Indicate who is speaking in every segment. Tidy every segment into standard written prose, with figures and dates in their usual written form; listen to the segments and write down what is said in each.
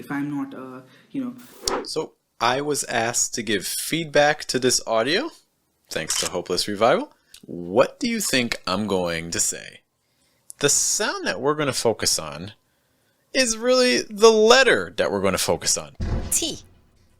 Speaker 1: if I'm not,
Speaker 2: So I was asked to give feedback to this audio, thanks to Hopeless Revival. What do you think I'm going to say? The sound that we're going to focus on is really the letter that we're going to focus on.
Speaker 3: T.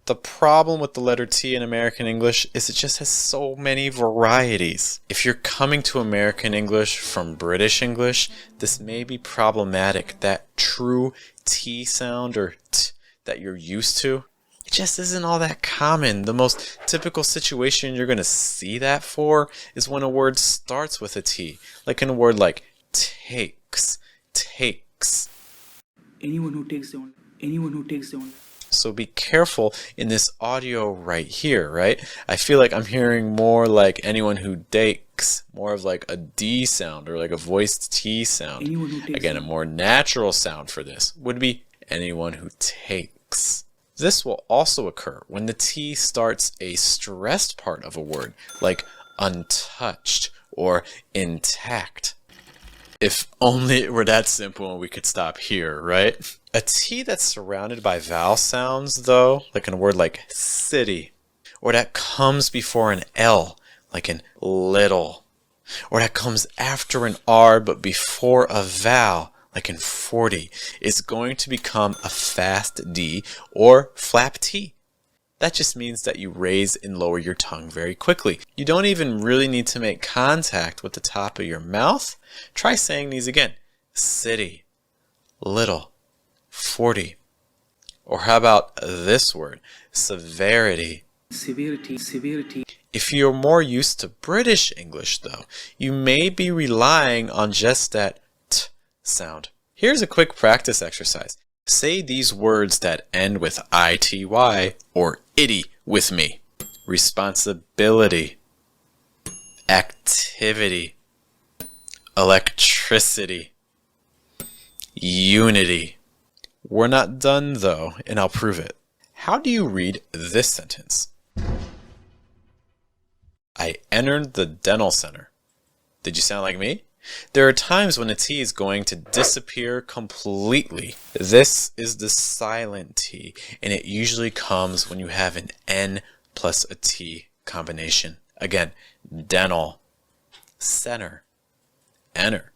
Speaker 2: The problem with the letter T in American English is it just has so many varieties. If you're coming to American English from British English, this may be problematic. That true T sound or T that you're used to, it just isn't all that common. The most typical situation you're going to see that for is when a word starts with a T, like in a word like takes, takes.
Speaker 1: anyone who takes the only.
Speaker 2: So be careful in this audio right here, right? I feel like I'm hearing more like anyone who dakes, more of like a D sound or like a voiced T sound. Again, a more natural sound for this would be anyone who takes. This will also occur when the T starts a stressed part of a word, like untouched or intact. If only it were that simple and we could stop here, right? A T that's surrounded by vowel sounds, though, like in a word like city, or that comes before an L, like in little, or that comes after an R but before a vowel, like in 40, is going to become a fast D or flap T. That just means that you raise and lower your tongue very quickly. You don't even really need to make contact with the top of your mouth. Try saying these again. City, little, 40. Or how about this word? Severity.
Speaker 1: Severity.
Speaker 2: If you're more used to British English, though, you may be relying on just that T sound. Here's a quick practice exercise. Say these words that end with ity or itty with me. Responsibility, activity, electricity, unity. We're not done though, and I'll prove it. How do you read this sentence? I entered the dental center. Did you sound like me? There are times when a T is going to disappear completely. This is the silent T, and it usually comes when you have an N plus a T combination. Again, dental, center, enter.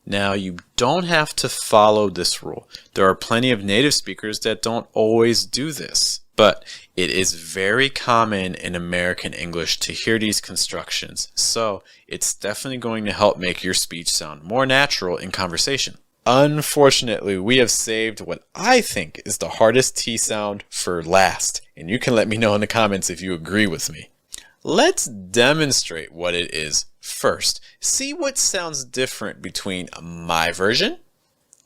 Speaker 2: Now, you don't have to follow this rule. There are plenty of native speakers that don't always do this, but it is very common in American English to hear these constructions, so it's definitely going to help make your speech sound more natural in conversation. Unfortunately, we have saved what I think is the hardest T sound for last, and you can let me know in the comments if you agree with me. Let's demonstrate what it is first. See what sounds different between my version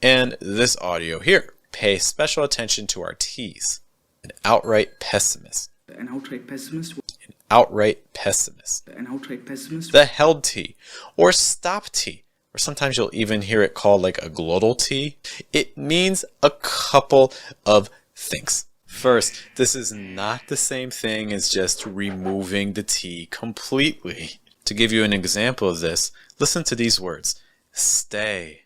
Speaker 2: and this audio here. Pay special attention to our T's. An outright pessimist.
Speaker 1: An outright pessimist.
Speaker 2: An outright pessimist.
Speaker 1: An outright pessimist.
Speaker 2: The held T or stop T, or sometimes you'll even hear it called like a glottal T. It means a couple of things. First, this is not the same thing as just removing the T completely. To give you an example of this, listen to these words. Stay,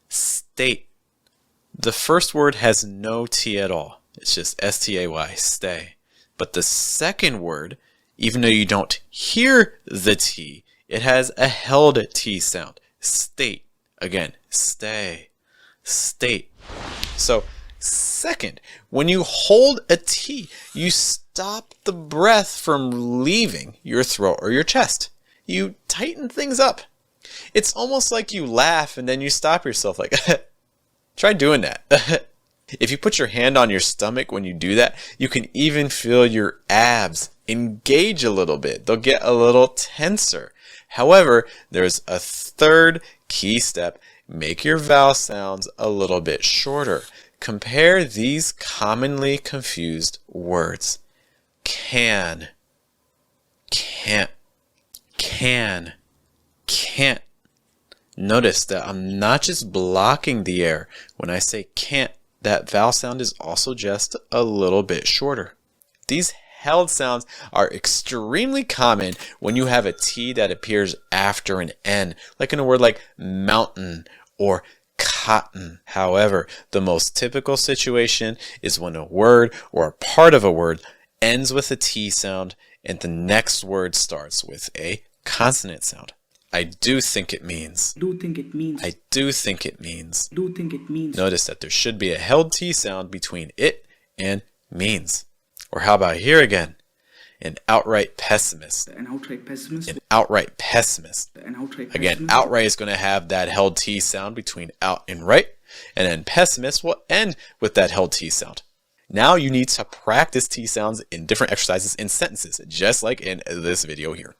Speaker 2: state. The first word has no T at all. It's just S-T-A-Y, stay. But the second word, even though you don't hear the T, it has a held T sound. State. Again, stay, state. So, second, when you hold a T, you stop the breath from leaving your throat or your chest. You tighten things up. It's almost like you laugh and then you stop yourself like, try doing that. If you put your hand on your stomach when you do that, you can even feel your abs engage a little bit. They'll get a little tenser. However, there's a third key step. Make your vowel sounds a little bit shorter. Compare these commonly confused words. Can, can't, can, can't. Notice that I'm not just blocking the air. When I say can't, that vowel sound is also just a little bit shorter. These held sounds are extremely common when you have a T that appears after an N, like in a word like mountain or cotton. However, the most typical situation is when a word or a part of a word ends with a T sound and the next word starts with a consonant sound. I do think it means.
Speaker 1: Do think it means.
Speaker 2: I do think it means.
Speaker 1: Do think it means.
Speaker 2: Notice that there should be a held T sound between it and means. Or how about here again? An outright pessimist.
Speaker 1: An outright pessimist.
Speaker 2: An outright pessimist.
Speaker 1: An outright
Speaker 2: Again,
Speaker 1: pessimist.
Speaker 2: outright is going to have that held T sound between out and right. And then pessimist will end with that held T sound. Now you need to practice T sounds in different exercises in sentences, just like in this video here.